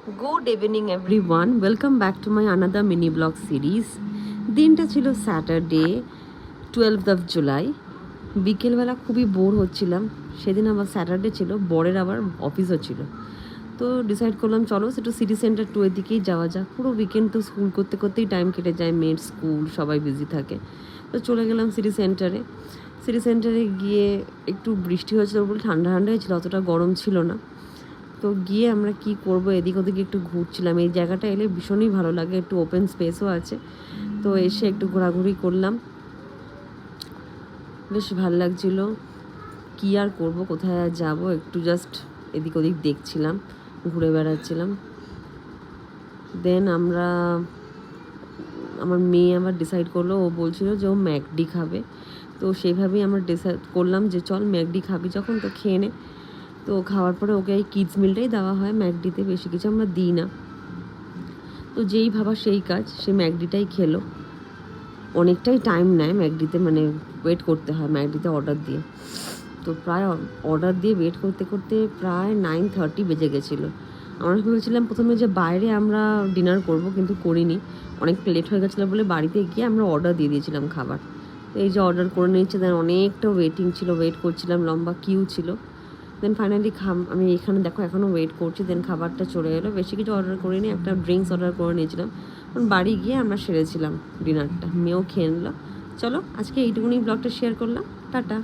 Good evening everyone. Welcome back to my another mini blog series. দিনটা ছিল Saturday 12th of July. বিকেলবেলা খুবই bore হচ্ছিলাম। সেদিন আবার স্যাটারডে ছিল, বরের আবার অফিসও ছিল। তো ডিসাইড করলাম চলো একটু সিটি সেন্টার 2 এর দিকেই যাওয়া যাক। পুরো উইকেন্ড তো স্কুল করতে করতেই টাইম কেটে যায়, মেয়ের স্কুল, সবাই বিজি থাকে। তো চলে গেলাম সিটি সেন্টারে। সিটি সেন্টারে গিয়ে একটু বৃষ্টি হয়েছিল বলে ঠান্ডা ঠান্ডা হয়েছিল, অতটা গরম ছিল না। তো গিয়ে আমরা কি করব, এদিক ওদিকে একটু ঘুরছিলাম। এই জায়গাটা এলে ভীষণই ভালো লাগে, একটু ওপেন স্পেসও আছে। তো এসে একটু ঘোরাঘুরি করলাম, বেশ ভালো লাগছিল। কী আর করব, কোথায় আর যাবো, একটু জাস্ট এদিক ওদিক দেখছিলাম, ঘুরে বেড়াচ্ছিলাম। দেন আমার মেয়ে আমার ডিসাইড করলো, ও বলছিল যে ও ম্যাকডি খাবে। তো সেইভাবেই আমরা ডিসাইড করলাম যে চল ম্যাকডি খাবি যখন তো খেয়ে নে। তো খাওয়ার পরে ওকে এই কিডস মিলটাই দেওয়া হয়, ম্যাকডিতে বেশি কিছু আমরা দিই না। তো যেই ভাবা সেই কাজ, সে ম্যাকডিটাই খেলো। অনেকটাই টাইম নেয় ম্যাকডিতে, মানে ওয়েট করতে হয় ম্যাকডিতে অর্ডার দিয়ে। তো প্রায় অর্ডার দিয়ে ওয়েট করতে করতে প্রায় 9:30 বেজে গেছিলো। আমরা ভেবেছিলাম প্রথমে যে বাইরে আমরা ডিনার করব, কিন্তু করিনি। অনেক লেট হয়ে গেছিলো বলে বাড়িতে গিয়ে আমরা অর্ডার দিয়ে দিয়েছিলাম খাবার। তো এই যে অর্ডার করে নিয়েছে, দেন অনেকটা ওয়েটিং ছিল, ওয়েট করছিলাম, লম্বা কিউ ছিল। দেন ফাইনালি আমি এখানে দেখো এখনও ওয়েট করছি। দেন খাবারটা চলে এলো। বেশি কিছু অর্ডার করিনি, একটা ড্রিঙ্কস অর্ডার করে নিয়েছিলাম। কারণ বাড়ি গিয়ে আমরা সেরেছিলাম ডিনারটা, মেয়েও খেয়ে নিল। চলো আজকে এইটুকুনি ব্লগটা শেয়ার করলাম। টাটা।